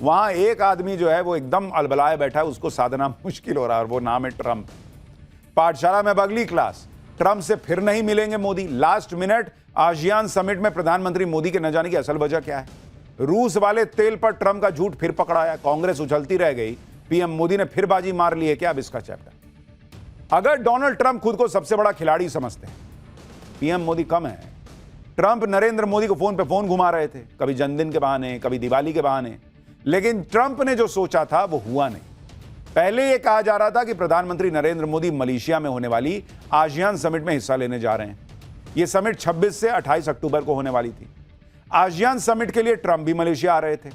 वहां एक आदमी जो है वो एकदम अलबलाए बैठा है, उसको साधना मुश्किल हो रहा है, और वो नाम है ट्रंप। पाठशाला में बगली क्लास, ट्रंप से फिर नहीं मिलेंगे Modi. Last minute ASEAN summit में प्रधानमंत्री मोदी के न जाने की असल वजह क्या है? रूस वाले तेल पर ट्रंप का झूठ फिर पकड़ाया, कांग्रेस उछलती रह गई, पीएम मोदी ने फिर बाजी मार ली है क्या? अब इसका चैप्टर। अगर डोनाल्ड ट्रंप खुद को सबसे बड़ा खिलाड़ी समझते हैं, पीएम मोदी कम है। ट्रंप नरेंद्र मोदी को फोन पे फोन घुमा रहे थे, कभी जन्मदिन के बहाने, कभी दिवाली के बहाने, लेकिन ट्रंप ने जो सोचा था वो हुआ नहीं। पहले यह कहा जा रहा था कि प्रधानमंत्री नरेंद्र मोदी मलेशिया में होने वाली आसियान समिट में हिस्सा लेने जा रहे हैं। यह समिट 26 से 28 अक्टूबर को होने वाली थी। आसियान समिट के लिए ट्रंप भी मलेशिया आ रहे थे।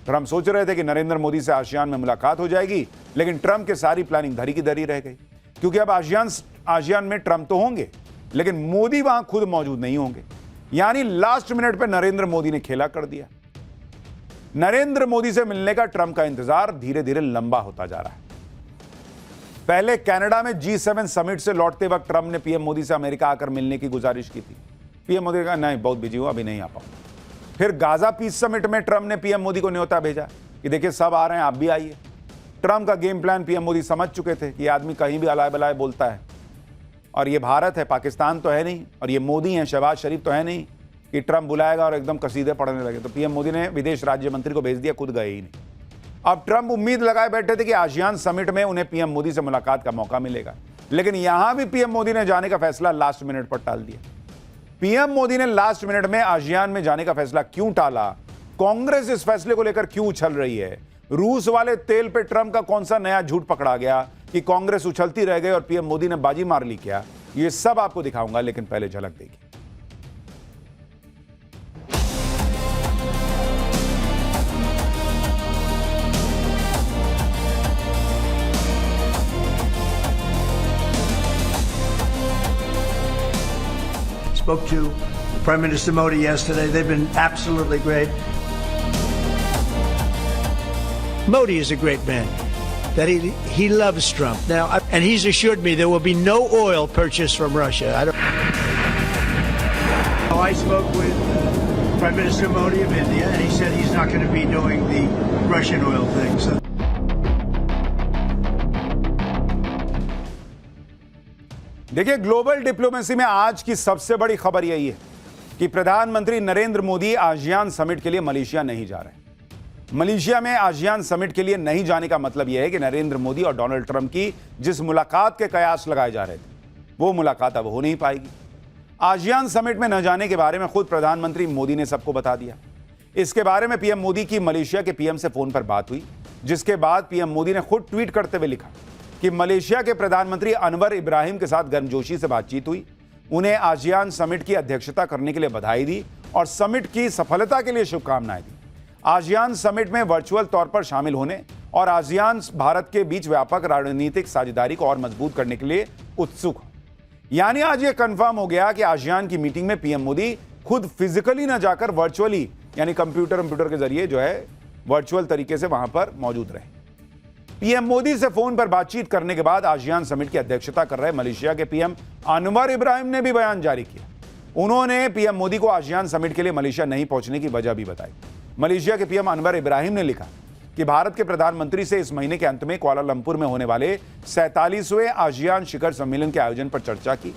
ट्रंप सोच रहे थे कि नरेंद्र मोदी से आसियान में मुलाकात हो जाएगी, लेकिन ट्रंप की सारी प्लानिंग धरी की धरी रह गई, क्योंकि अब आसियान में ट्रंप तो होंगे, लेकिन मोदी वहां खुद मौजूद नहीं होंगे। यानी लास्ट मिनट पे नरेंद्र मोदी ने खेला कर दिया। नरेंद्र मोदी से मिलने का ट्रंप का इंतजार धीरे धीरे लंबा होता जा रहा है। पहले कनाडा में G7 समिट से लौटते वक्त ट्रंप ने पीएम मोदी से अमेरिका आकर मिलने की गुजारिश की थी। पीएम मोदी ने कहा नहीं, बहुत बिजी हूं, अभी नहीं आ पाऊंगा। फिर गाजा पीस समिट में ट्रंप ने पीएम मोदी को न्योता भेजा कि देखिए सब आ रहे हैं, आप भी आइए। ट्रंप का गेम प्लान पीएम मोदी समझ चुके थे कि आदमी कहीं भी अलाए बलाए बोलता है, और ये भारत है, पाकिस्तान तो है नहीं, और ये मोदी है, शहबाज शरीफ तो है नहीं कि ट्रंप बुलाएगा और एकदम कसीदे पढ़ने लगे। तो पीएम मोदी ने विदेश राज्य मंत्री को भेज दिया, खुद गए ही नहीं। अब ट्रंप उम्मीद लगाए बैठे थे कि आसियान समिट में उन्हें पीएम मोदी से मुलाकात का मौका मिलेगा, लेकिन यहां भी पीएम मोदी ने जाने का फैसला लास्ट मिनट पर टाल दिया। पीएम मोदी ने लास्ट मिनट में आसियान में जाने का फैसला क्यों टाला? कांग्रेस इस फैसले को लेकर क्यों उछल रही है? रूस वाले तेल पे ट्रंप का कौन सा नया झूठ पकड़ा गया कि कांग्रेस उछलती रह गई और पीएम मोदी ने बाजी मार ली क्या? ये सब आपको दिखाऊंगा, लेकिन पहले झलक देखिए। Spoke to Prime Minister Modi yesterday. They've been absolutely great. Modi is a great man. That he loves Trump now, and he's assured me there will be no oil purchased from Russia. I spoke with Prime Minister Modi of India, and he said he's not going to be doing the Russian oil thing. So. देखिए, global diplomacy में आज की सबसे बड़ी खबर यही है कि प्रधानमंत्री नरेंद्र मोदी आसियान समिट के लिए मलेशिया नहीं जा रहे। मलेशिया में आसियान समिट के लिए नहीं जाने का मतलब यह है कि नरेंद्र मोदी और डोनाल्ड ट्रंप की जिस मुलाकात के कयास लगाए जा रहे थे, वो मुलाकात अब हो नहीं पाएगी। आसियान समिट में न जाने के बारे में खुद प्रधानमंत्री मोदी ने सबको बता दिया। इसके बारे में पीएम मोदी की मलेशिया के पीएम से फोन पर बात हुई, जिसके बाद पीएम मोदी ने खुद ट्वीट करते हुए लिखा कि मलेशिया के प्रधानमंत्री अनवर इब्राहिम के साथ गर्मजोशी से बातचीत हुई, उन्हें आसियान समिट की अध्यक्षता करने के लिए बधाई दी और समिट की सफलता के लिए शुभकामनाएं दी। आसियान समिट में वर्चुअल तौर पर शामिल होने और आसियान भारत के बीच व्यापक रणनीतिक साझेदारी को और मजबूत करने के लिए उत्सुक। यानी आज यह कंफर्म हो गया कि आसियान की मीटिंग में पीएम मोदी खुद फिजिकली न जाकर वर्चुअली, यानी कंप्यूटर के जरिए जो है वर्चुअल तरीके से वहां पर मौजूद रहे। पीएम मोदी से फोन पर बातचीत करने के बाद आसियान समिट की अध्यक्षता कर रहे मलेशिया के पीएम अनवर इब्राहिम ने भी बयान जारी किया। उन्होंने पीएम मोदी को आसियान समिट के लिए मलेशिया नहीं पहुंचने की वजह भी बताई। मलेशिया के पीएम अनवर इब्राहिम ने लिखा कि भारत के प्रधानमंत्री से इस महीने के अंत में कुआलालंपुर में होने वाले 47वें आसियान शिखर सम्मेलन के आयोजन पर चर्चा की।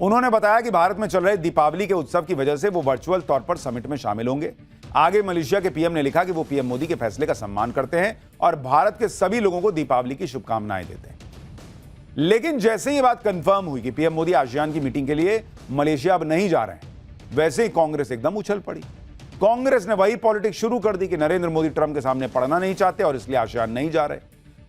उन्होंने बताया कि भारत में चल रहे दीपावली के उत्सव की वजह से वो वर्चुअल तौर पर समिट में शामिल होंगे। आगे मलेशिया के पीएम ने लिखा कि वो पीएम मोदी के फैसले का सम्मान करते हैं और भारत के सभी लोगों को दीपावली की शुभकामनाएं देते हैं। लेकिन जैसे ही बात कंफर्म हुई कि पीएम मोदी आसियान की मीटिंग के लिए मलेशिया अब नहीं जा रहे हैं, वैसे ही कांग्रेस एकदम उछल पड़ी। कांग्रेस ने वही पॉलिटिक्स शुरू कर दी कि नरेंद्र मोदी ट्रंप के सामने पड़ना नहीं चाहते और इसलिए आसियान नहीं जा रहे।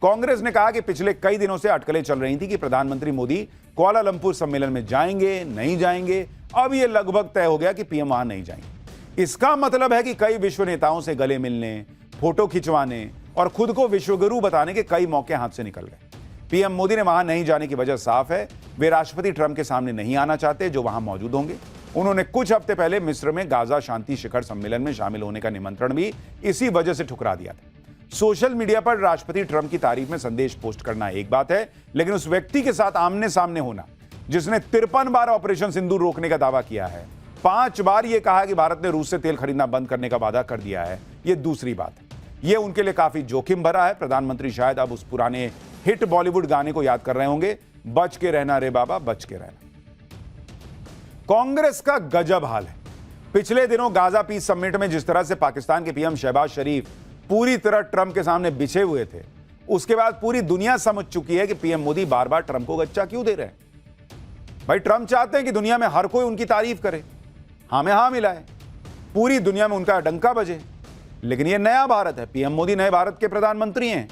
कांग्रेस ने कहा कि पिछले कई दिनों से अटकलें चल रही थी कि प्रधानमंत्री मोदी कुआलालंपुर सम्मेलन में जाएंगे नहीं जाएंगे। अब यह लगभग तय हो गया कि पीएम वहां नहीं जाएंगे। इसका मतलब है कि कई विश्व नेताओं से गले मिलने, फोटो खिंचवाने और खुद को विश्वगुरु बताने के कई मौके हाथ से निकल गए। पीएम मोदी ने वहां नहीं जाने की वजह साफ है, वे राष्ट्रपति ट्रंप के सामने नहीं आना चाहते जो वहां मौजूद होंगे। उन्होंने कुछ हफ्ते पहले मिस्र में गाजा शांति शिखर सम्मेलन में शामिल होने का निमंत्रण भी इसी वजह से ठुकरा दिया था। सोशल मीडिया पर राष्ट्रपति ट्रंप की तारीफ में संदेश पोस्ट करना एक बात है, लेकिन उस व्यक्ति के साथ आमने सामने होना जिसने 53 बार ऑपरेशन सिंदूर रोकने का दावा किया है, 5 बार यह कहा कि भारत ने रूस से तेल खरीदना बंद करने का वादा कर दिया है, यह दूसरी बात है। यह उनके लिए काफी जोखिम भरा है। प्रधानमंत्री शायद अब उस पुराने हिट बॉलीवुड गाने को याद कर रहे होंगे, बच के रहना रे बाबा, बच के रहना। कांग्रेस का गजब हाल है। पिछले दिनों गाजा पीस समिट में जिस तरह से पाकिस्तान के पीएम शहबाज शरीफ पूरी तरह ट्रंप के सामने बिछे हुए थे, उसके बाद पूरी दुनिया समझ चुकी है कि पीएम मोदी बार बार ट्रंप को गच्चा क्यों दे रहे हैं। भाई ट्रंप चाहते हैं कि दुनिया में हर कोई उनकी तारीफ करे, हाँ में हाँ मिलाए, पूरी दुनिया में उनका डंका बजे। लेकिन यह नया भारत है, पीएम मोदी नए भारत के प्रधानमंत्री हैं।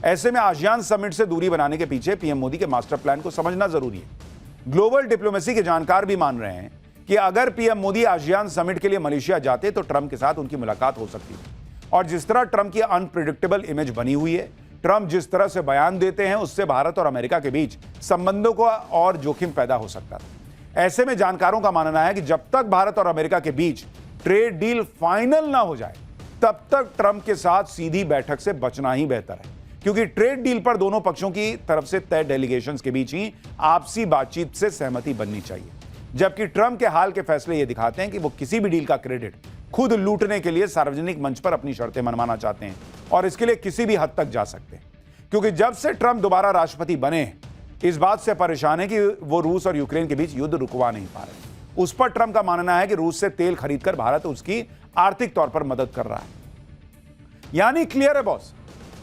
ऐसे में आसियान समिट से दूरी बनाने के पीछे पीएम मोदी के मास्टर प्लान को समझना जरूरी है। ग्लोबल डिप्लोमेसी के जानकार भी मान रहे हैं कि अगर पीएम मोदी आसियान समिट के लिए मलेशिया जाते तो ट्रंप के साथ उनकी मुलाकात हो सकती है। और जिस तरह ट्रंप की अनप्रिडिक्टेबल इमेज बनी हुई है, ट्रंप जिस तरह से बयान देते हैं, उससे भारत और अमेरिका के बीच संबंधों को और जोखिम पैदा हो सकता है। ऐसे में जानकारों का मानना है कि जब तक भारत और अमेरिका के बीच ट्रेड डील फाइनल ना हो जाए, तब तक ट्रंप के साथ सीधी बैठक से बचना ही बेहतर है, क्योंकि ट्रेड डील पर दोनों पक्षों की तरफ से तय डेलीगेशंस के बीच ही आपसी बातचीत से सहमति बननी चाहिए। जबकि ट्रंप के हाल के फैसले ये दिखाते हैं कि वो किसी भी डील का क्रेडिट खुद लूटने के लिए सार्वजनिक मंच पर अपनी शर्तें मनवाना चाहते हैं, और इसके लिए किसी भी हद तक जा सकते हैं। क्योंकि जब से ट्रंप दोबारा राष्ट्रपति बने, इस बात से परेशान है कि वो रूस और यूक्रेन के बीच युद्ध रुकवा नहीं पा रहे। उस पर ट्रंप का मानना है कि रूस से तेल खरीदकर भारत उसकी आर्थिक तौर पर मदद कर रहा है। यानी क्लियर है बॉस,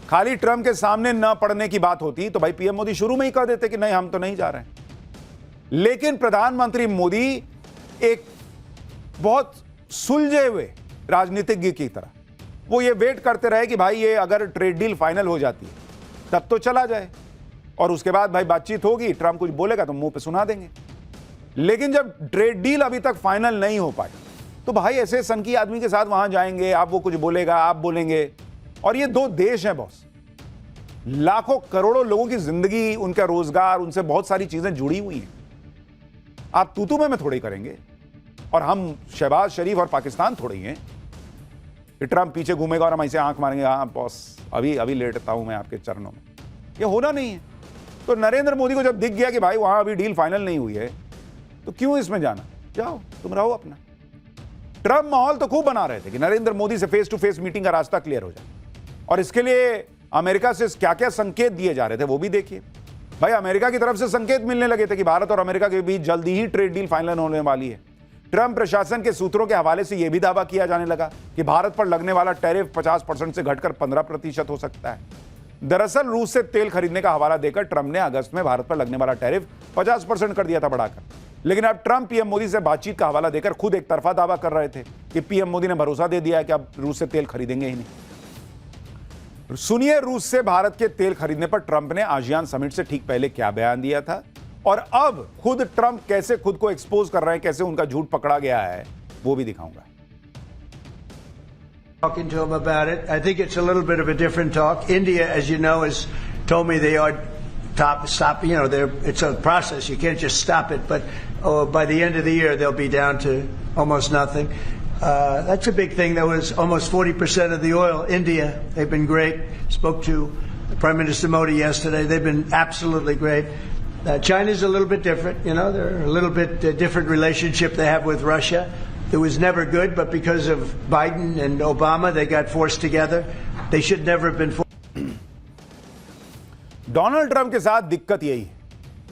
खाली ट्रंप के सामने न पड़ने की बात होती तो भाई पीएम मोदी शुरू में ही कह देते कि नहीं, हम तो नहीं जा रहे हैं। लेकिन प्रधानमंत्री मोदी एक बहुत सुलझे हुए राजनीतिज्ञ की तरह वो ये वेट करते रहे कि भाई ये अगर ट्रेड डील फाइनल हो जाती है तब तो चला जाए, और उसके बाद भाई बातचीत होगी, ट्रंप कुछ बोलेगा तो मुंह पे सुना देंगे। लेकिन जब ट्रेड डील अभी तक फाइनल नहीं हो पाई तो भाई ऐसे सनकी आदमी के साथ वहां जाएंगे, आप वो कुछ बोलेगा, आप बोलेंगे, और ये दो देश हैं बॉस, लाखों करोड़ों लोगों की जिंदगी, उनका रोजगार, उनसे बहुत सारी चीजें जुड़ी हुई हैं। आप तूतू में थोड़ी करेंगे, और हम शहबाज शरीफ और पाकिस्तान थोड़ी हैं कि ट्रंप पीछे घूमेगा और हम ऐसे आंख मारेंगे, हाँ बॉस अभी लेटता हूं मैं आपके चरणों में। ये होना नहीं है। तो नरेंद्र मोदी को जब दिख गया कि भाई वहां अभी डील फाइनल नहीं हुई है तो क्यों इसमें जाना, जाओ तुम रहो अपना। ट्रंप माहौल तो खूब बना रहे थे कि नरेंद्र मोदी से फेस टू फेस मीटिंग का रास्ता क्लियर हो जाए, और इसके लिए अमेरिका से क्या क्या संकेत दिए जा रहे थे वो भी देखिए। भाई अमेरिका की तरफ से संकेत मिलने लगे थे कि भारत और अमेरिका के बीच जल्दी ही ट्रेड डील फाइनल होने वाली है। ट्रंप प्रशासन के सूत्रों के हवाले से यह भी दावा किया जाने लगा कि भारत पर लगने वाला टैरिफ 50% से घटकर 15% हो सकता है। दरअसल रूस से तेल खरीदने का हवाला देकर ट्रंप ने अगस्त में भारत पर लगने वाला टैरिफ 50% कर दिया था बढ़ाकर। लेकिन अब ट्रंप पीएम मोदी से बातचीत का हवाला देकर खुद एक तरफा दावा कर रहे थे कि पीएम मोदी ने भरोसा दे दिया है कि अब रूस से तेल खरीदेंगे ही नहीं। सुनिए रूस से भारत के तेल खरीदने पर ट्रंप ने आसियान समिट से ठीक पहले क्या बयान दिया था, और अब खुद ट्रंप कैसे खुद को एक्सपोज कर रहे हैं, कैसे उनका झूठ पकड़ा गया है, वो भी दिखाऊंगा। Talking to him about it. I think it's a little bit of a different talk. India, as you know, has told me they are stop. You know, it's a process. You can't just stop it. But by the end of the year, they'll be down to almost nothing. That's a big thing. That was almost 40% of the oil. India, they've been great. Spoke to Prime Minister Modi yesterday. They've been absolutely great. China's a little bit different. You know, they're a little bit different relationship they have with Russia. It was never good, but because of Biden and Obama, they got forced together. They should never have been forced. Donald Trump के साथ दिक्कत यही है,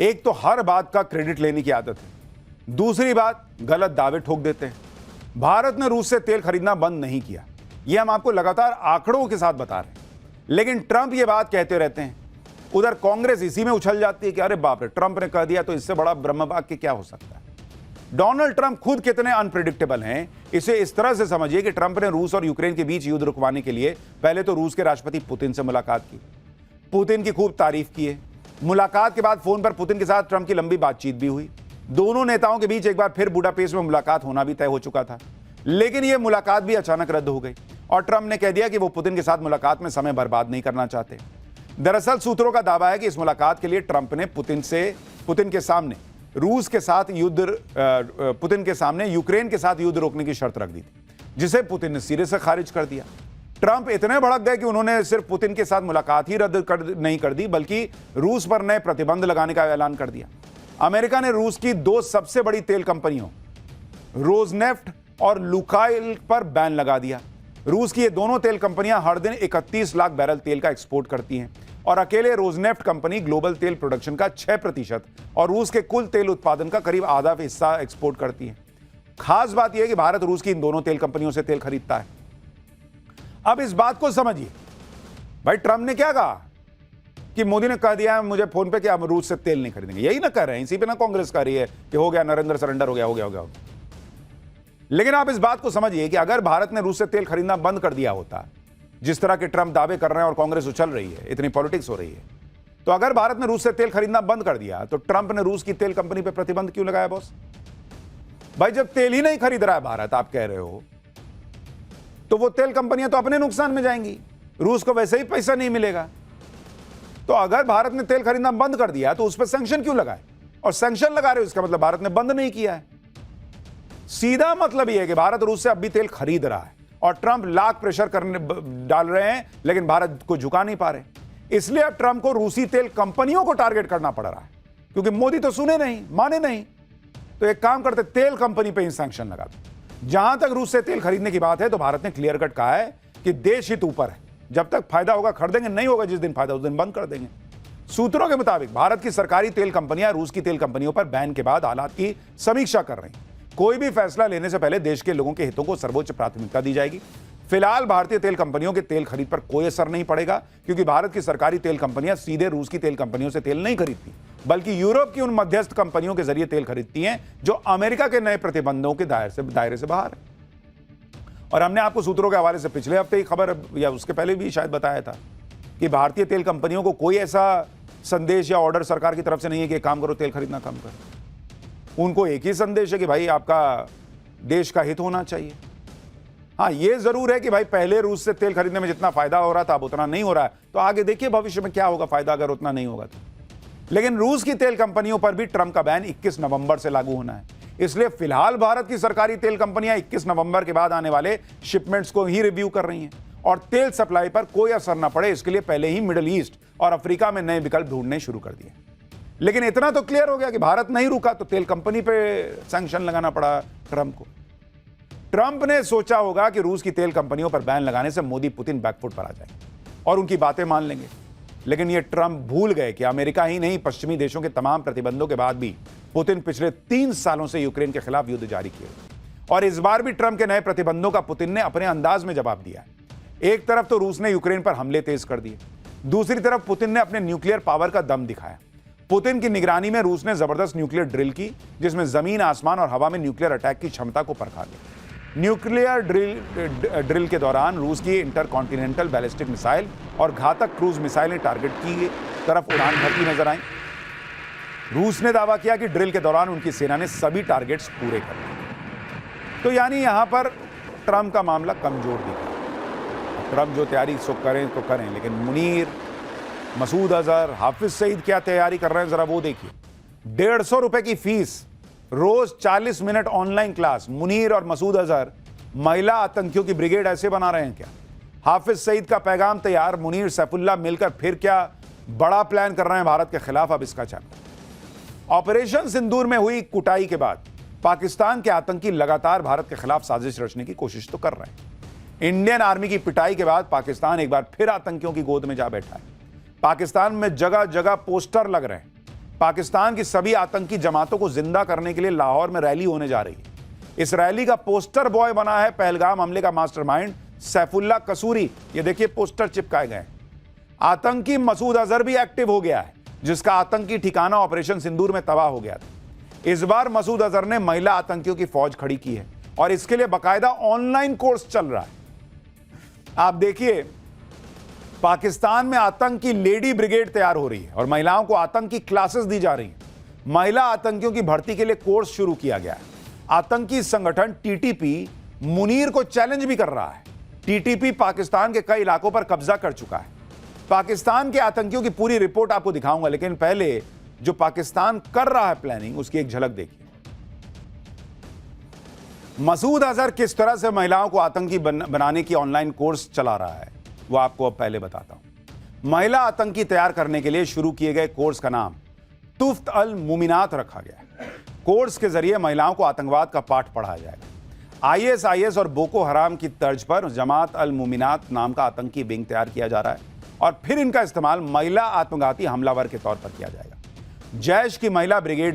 एक तो हर बात का credit लेने की आदत है, दूसरी बात गलत दावे ठोक देते हैं। भारत ने रूस से तेल खरीदना बंद नहीं किया, यह हम आपको लगातार आंकड़ों के साथ बता रहे हैं, लेकिन ट्रंप ये बात कहते रहते हैं। उधर कांग्रेस इसी में उछल जाती है कि अरे बाप रे, ट्रंप ने कह दिया तो इससे बड़ा ब्रह्म वाक्य क्या हो सकता है। डोनाल्ड ट्रंप खुद कितने अनप्रिडिक्टेबल हैं, इसे इस तरह से समझिए कि ट्रंप ने रूस और यूक्रेन के बीच युद्ध रुकवाने के लिए पहले तो रूस के राष्ट्रपति पुतिन से मुलाकात की, पुतिन की खूब तारीफ की है। मुलाकात के बाद फोन पर पुतिन के साथ ट्रंप की लंबी बातचीत भी हुई। दोनों नेताओं के बीच एक बार फिर बुडापेस्ट में मुलाकात होना भी तय हो चुका था, लेकिन यह मुलाकात भी अचानक रद्द हो गई और ट्रंप ने कह दिया कि वो पुतिन के साथ मुलाकात में समय बर्बाद नहीं करना चाहते। दरअसल सूत्रों का दावा है कि इस मुलाकात के लिए ट्रंप ने पुतिन के सामने यूक्रेन के साथ युद्ध रोकने की शर्त रख दी थी, जिसे पुतिन ने सिरे से खारिज कर दिया। ट्रंप इतने भड़क गए कि उन्होंने सिर्फ पुतिन के साथ मुलाकात ही नहीं कर दी, बल्कि रूस पर नए प्रतिबंध लगाने का ऐलान कर दिया। अमेरिका ने रूस की दो सबसे बड़ी तेल कंपनियों रोजनेफ्ट और लुकाइल पर बैन लगा दिया। रूस की ये दोनों तेल कंपनियां हर दिन 31 लाख बैरल तेल का एक्सपोर्ट करती हैं और अकेले रोजनेफ्ट कंपनी ग्लोबल तेल प्रोडक्शन का 6% और रूस के कुल तेल उत्पादन का करीब आधा हिस्सा एक्सपोर्ट करती है। खास बात यह है कि भारत रूस की इन दोनों तेल कंपनियों से तेल खरीदता है। अब इस बात को समझिए, भाई ट्रंप ने क्या कहा कि मोदी ने कह दिया है मुझे फोन पे कि हम रूस से तेल नहीं खरीदेंगे, यही ना कर रहे हैं, इसी पे ना कांग्रेस कह रही है कि हो गया, नरेंद्र सरेंडर हो गया। लेकिन आप इस बात को समझिए कि अगर भारत ने रूस से तेल खरीदना बंद कर दिया होता, जिस तरह के ट्रंप दावे कर रहे हैं और कांग्रेस उछल रही है, इतनी पॉलिटिक्स हो रही है, तो अगर भारत ने रूस से तेल खरीदना बंद कर दिया तो ट्रंप ने रूस की तेल कंपनी पर प्रतिबंध क्यों लगाया बॉस? भाई जब तेल ही नहीं खरीद रहा है भारत, आप कह रहे हो, तो वो तेल कंपनियां तो अपने नुकसान में जाएंगी, रूस को वैसे ही पैसा नहीं मिलेगा। तो अगर भारत ने तेल खरीदना बंद कर दिया तो उस पर सैंक्शन क्यों लगाए? और सैंक्शन लगा रहे हो इसका मतलब भारत ने बंद नहीं किया है। सीधा मतलब यह है कि भारत रूस से अब भी तेल खरीद रहा है और ट्रंप लाख प्रेशर करने डाल रहे हैं, लेकिन भारत को झुका नहीं पा रहे। इसलिए अब ट्रंप को रूसी तेल कंपनियों को टारगेट करना पड़ रहा है, क्योंकि मोदी तो सुने नहीं, माने नहीं। तो एक काम करते, तेल कंपनी पे ही सैंक्शन लगा दो। जहां तक रूस से तेल खरीदने की बात है तो भारत ने क्लियर कट कहा है कि देश हित ऊपर है, जब तक फायदा होगा खरीदेंगे, नहीं होगा जिस दिन फायदा उस दिन बंद कर देंगे। सूत्रों के मुताबिक भारत की सरकारी तेल कंपनियां रूस की तेल कंपनियों पर बैन के बाद हालात की समीक्षा कर रही हैं। कोई भी फैसला लेने से पहले देश के लोगों के हितों को सर्वोच्च प्राथमिकता दी जाएगी। फिलहाल भारतीय तेल कंपनियों के तेल खरीद पर कोई असर नहीं पड़ेगा, क्योंकि भारत की सरकारी तेल कंपनियां सीधे रूस की तेल कंपनियों से तेल नहीं खरीदती, बल्कि यूरोप की उन मध्यस्थ कंपनियों के जरिए तेल खरीदती हैं जो अमेरिका के नए प्रतिबंधों के दायरे से बाहर है। और हमने आपको सूत्रों के हवाले से पिछले हफ्ते ही खबर या उसके पहले भी शायद बताया था कि भारतीय तेल कंपनियों को कोई ऐसा संदेश या ऑर्डर सरकार की तरफ से नहीं है कि काम करो, तेल खरीदना कम करो। उनको एक ही संदेश है कि भाई आपका देश का हित होना चाहिए। हाँ, ये जरूर है कि भाई पहले रूस से तेल खरीदने में जितना फायदा हो रहा था अब उतना नहीं हो रहा है, तो आगे देखिए भविष्य में क्या होगा फायदा अगर उतना नहीं होगा तो। लेकिन रूस की तेल कंपनियों पर भी ट्रंप का बैन 21 नवंबर से लागू होना है। इसलिए फिलहाल भारत की सरकारी तेल कंपनियां 21 नवंबर के बाद आने वाले शिपमेंट्स को ही रिव्यू कर रही हैं और तेल सप्लाई पर कोई असर न पड़े इसके लिए पहले ही मिडिल ईस्ट और अफ्रीका में नए विकल्प ढूंढने शुरू कर दिए। लेकिन इतना तो क्लियर हो गया कि भारत नहीं रुका तो तेल कंपनी पे सैंक्शन लगाना पड़ा ट्रंप को। ट्रंप ने सोचा होगा कि रूस की तेल कंपनियों पर बैन लगाने से मोदी पुतिन बैकफुट पर आ जाएंगे और उनकी बातें मान लेंगे। लेकिन ये ट्रंप भूल गए कि अमेरिका ही नहीं, पश्चिमी देशों के तमाम प्रतिबंधों के बाद भी पुतिन पिछले 3 सालों से यूक्रेन के खिलाफ युद्ध जारी किए और इस बार भी ट्रंप के नए प्रतिबंधों का पुतिन ने अपने अंदाज में जवाब दिया। एक तरफ तो रूस ने यूक्रेन पर हमले तेज कर दिए, दूसरी तरफ पुतिन ने अपने न्यूक्लियर पावर का दम दिखाया। पुतिन की निगरानी में रूस ने जबरदस्त न्यूक्लियर ड्रिल की, जिसमें जमीन, आसमान और हवा में न्यूक्लियर अटैक की क्षमता को परखा गया। न्यूक्लियर ड्रिल के दौरान रूस की इंटरकॉन्टिनेंटल बैलिस्टिक मिसाइल और घातक क्रूज मिसाइलें टारगेट की तरफ उड़ान भरती नजर आईं। रूस ने दावा किया कि ड्रिल के दौरान उनकी सेना ने सभी टारगेट्स पूरे कर लिए। तो यानी यहां पर ट्रंप का मामला कमजोर दिखा। ट्रंप जो तैयारी सो करें तो करें, लेकिन मुनीर, मसूद अजहर, हाफिज सईद क्या तैयारी कर रहे हैं जरा वो देखिए। 150 रुपए की फीस, रोज 40 मिनट ऑनलाइन क्लास। मुनीर और मसूद अजहर महिला आतंकियों की ब्रिगेड ऐसे बना रहे हैं क्या? हाफिज सईद का पैगाम तैयार, मुनीर सैफुल्लाह मिलकर फिर क्या बड़ा प्लान कर रहे हैं भारत के खिलाफ? अब इसका चैप्टर। ऑपरेशन सिंदूर में हुई कुटाई के बाद पाकिस्तान के आतंकी लगातार भारत के खिलाफ साजिश रचने की कोशिश तो कर रहे हैं। इंडियन आर्मी की पिटाई के बाद पाकिस्तान एक बार फिर आतंकियों की गोद में जा बैठा है। पाकिस्तान में जगह जगह पोस्टर लग रहे हैं। पाकिस्तान की सभी आतंकी जमातों को जिंदा करने के लिए लाहौर में रैली होने जा रही है। इस रैली का पोस्टर बॉय बना है पहलगाम हमले का मास्टरमाइंड सैफुल्लाह कसूरी। ये देखिए पोस्टर चिपकाए गए। आतंकी मसूद अजहर भी एक्टिव हो गया है, जिसका आतंकी ठिकाना ऑपरेशन सिंदूर में तबाह हो गया था। इस बार मसूद अजहर ने महिला आतंकियों की फौज खड़ी की है और इसके लिए बाकायदा ऑनलाइन कोर्स चल रहा है। आप देखिए, पाकिस्तान में आतंकी लेडी ब्रिगेड तैयार हो रही है और महिलाओं को आतंकी क्लासेस दी जा रही हैं। महिला आतंकियों की भर्ती के लिए कोर्स शुरू किया गया है। आतंकी संगठन टीटीपी मुनीर को चैलेंज भी कर रहा है। टीटीपी पाकिस्तान के कई इलाकों पर कब्जा कर चुका है। पाकिस्तान के आतंकियों की पूरी रिपोर्ट आपको दिखाऊंगा, लेकिन पहले जो पाकिस्तान कर रहा है प्लानिंग, उसकी एक झलक देखिए। मसूद अजहर किस तरह से महिलाओं को आतंकी बनाने की ऑनलाइन कोर्स चला रहा है वो आपको अब पहले बताता हूं। महिला आतंकी तैयार करने के लिए शुरू किए गए कोर्स का नाम तुफ्त अल मुमिनात रखा गया है। कोर्स के जरिए महिलाओं को आतंकवाद का पाठ पढ़ाया जाएगा। आईएसआईएस और बोको हराम की तर्ज पर जमात अल मुमिनात नाम का आतंकी विंग तैयार किया जा रहा है और फिर इनका इस्तेमाल महिला आत्मघाती हमलावर के तौर पर किया जाएगा। जैश की महिला ब्रिगेड